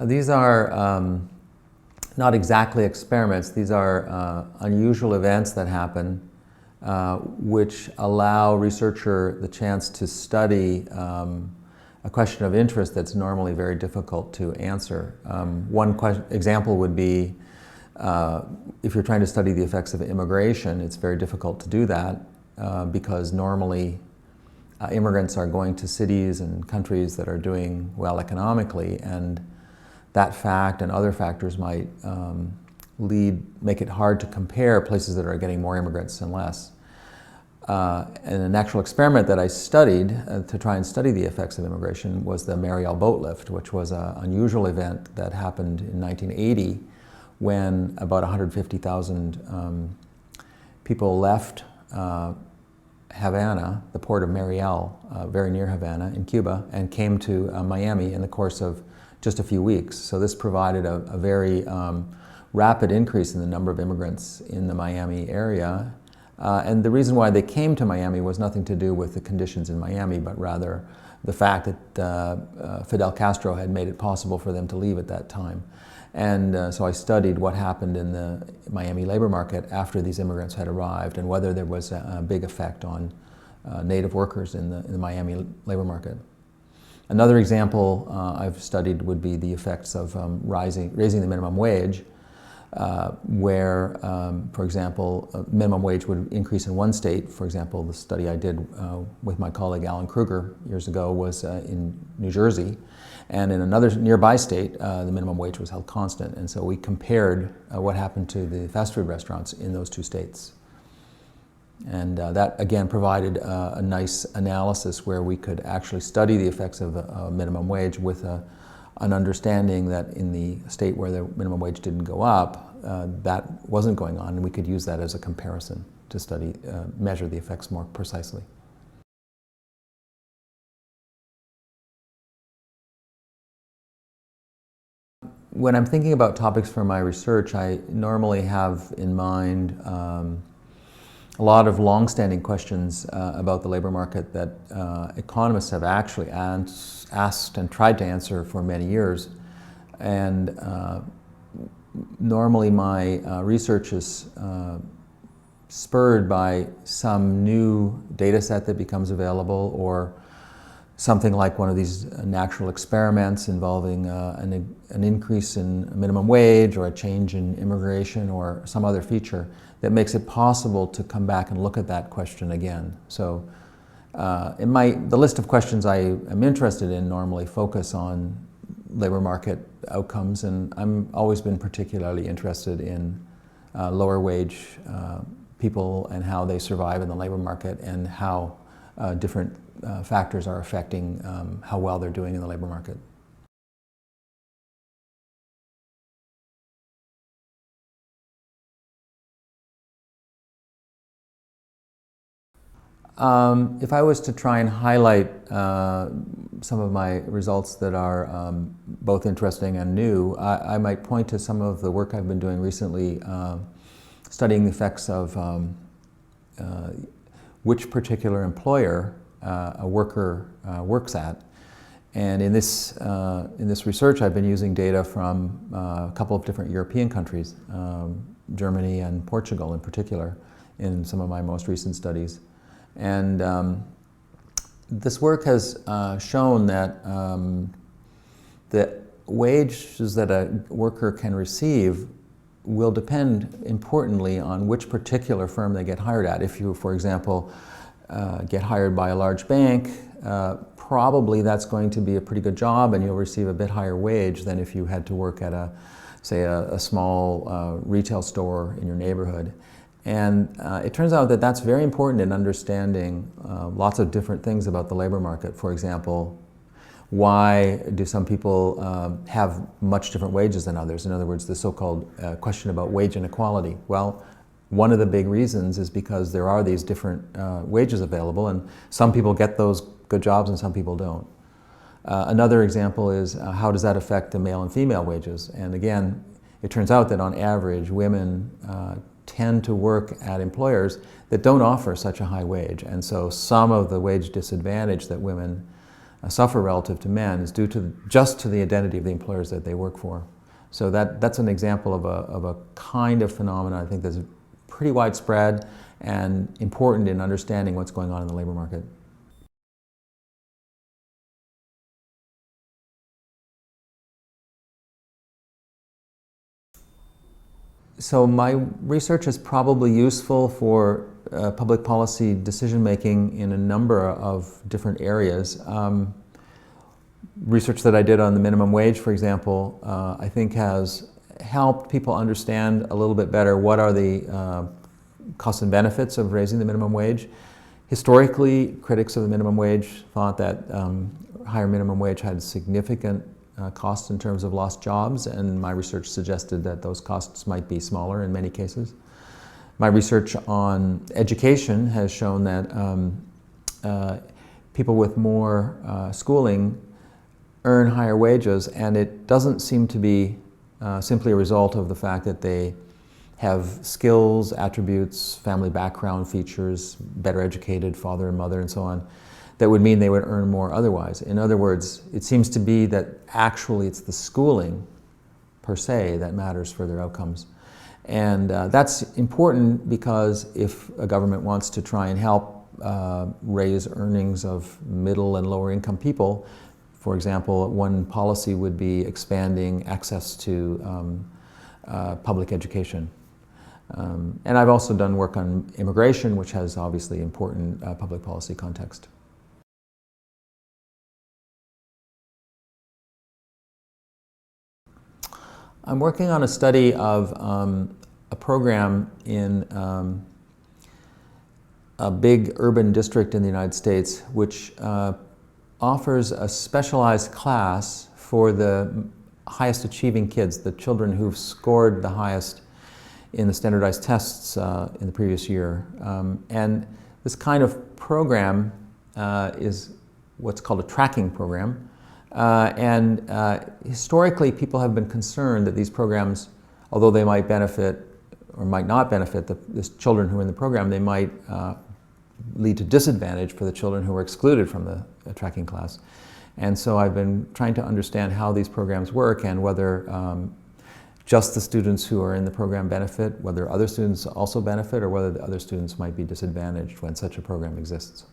These are not exactly experiments. These are unusual events that happen which allow researcher the chance to study a question of interest that's normally very difficult to answer. One example would be if you're trying to study the effects of immigration, it's very difficult to do that because normally immigrants are going to cities and countries that are doing well economically, and that fact and other factors might make it hard to compare places that are getting more immigrants and less. And an actual experiment that I studied to try and study the effects of immigration was the Mariel boat lift, which was an unusual event that happened in 1980 when about 150,000 people left Havana, the port of Mariel, very near Havana in Cuba, and came to Miami in the course of just a few weeks. So this provided a very rapid increase in the number of immigrants in the Miami area. And the reason why they came to Miami was nothing to do with the conditions in Miami, but rather the fact that Fidel Castro had made it possible for them to leave at that time. And so I studied what happened in the Miami labor market after these immigrants had arrived and whether there was a big effect on native workers in the Miami labor market. Another example I've studied would be the effects of raising the minimum wage, where, for example, minimum wage would increase in one state. For example, the study I did with my colleague Alan Kruger years ago was in New Jersey, and in another nearby state, the minimum wage was held constant. And so we compared what happened to the fast food restaurants in those two states. And that, again, provided a nice analysis where we could actually study the effects of minimum wage with an understanding that in the state where the minimum wage didn't go up, that wasn't going on, and we could use that as a comparison to study, measure the effects more precisely. When I'm thinking about topics for my research, I normally have in mind a lot of long-standing questions about the labor market that economists have actually asked and tried to answer for many years. And normally my research is spurred by some new data set that becomes available, or something like one of these natural experiments involving an increase in minimum wage or a change in immigration or some other feature that makes it possible to come back and look at that question again. So the list of questions I am interested in normally focus on labor market outcomes, and I've always been particularly interested in lower wage people and how they survive in the labor market, and how different factors are affecting how well they're doing in the labor market. If I was to try and highlight some of my results that are both interesting and new, I might point to some of the work I've been doing recently studying the effects of which particular employer a worker works at. And in this research, I've been using data from a couple of different European countries, Germany and Portugal in particular, in some of my most recent studies. And this work has shown that the wages that a worker can receive will depend importantly on which particular firm they get hired at. If you, for example, get hired by a large bank, probably that's going to be a pretty good job and you'll receive a bit higher wage than if you had to work at say a small retail store in your neighborhood. And it turns out that that's very important in understanding lots of different things about the labor market. For example, why do some people have much different wages than others? In other words, the so-called question about wage inequality. Well, one of the big reasons is because there are these different wages available, and some people get those good jobs and some people don't. Another example is how does that affect the male and female wages? And again, it turns out that on average, women tend to work at employers that don't offer such a high wage. And so some of the wage disadvantage that women suffer relative to men is due to just to the identity of the employers that they work for. So that's an example of a kind of phenomenon I think that's pretty widespread and important in understanding what's going on in the labor market. So my research is probably useful for public policy decision-making in a number of different areas. Research that I did on the minimum wage, for example, I think has helped people understand a little bit better what are the costs and benefits of raising the minimum wage. Historically, critics of the minimum wage thought that higher minimum wage had significant costs in terms of lost jobs, and my research suggested that those costs might be smaller in many cases. My research on education has shown that people with more schooling earn higher wages, and it doesn't seem to be simply a result of the fact that they have skills, attributes, family background features, better educated father and mother and so on, that would mean they would earn more otherwise. In other words, it seems to be that actually it's the schooling per se that matters for their outcomes. And that's important because if a government wants to try and help raise earnings of middle and lower income people, for example, one policy would be expanding access to public education. And I've also done work on immigration, which has obviously important public policy context. I'm working on a study of a program in a big urban district in the United States, which offers a specialized class for the highest achieving kids, the children who've scored the highest in the standardized tests in the previous year. And this kind of program is what's called a tracking program. Historically, people have been concerned that these programs, although they might benefit or might not benefit the children who are in the program, they might lead to disadvantage for the children who are excluded from the tracking class. And so I've been trying to understand how these programs work and whether just the students who are in the program benefit, whether other students also benefit, or whether the other students might be disadvantaged when such a program exists.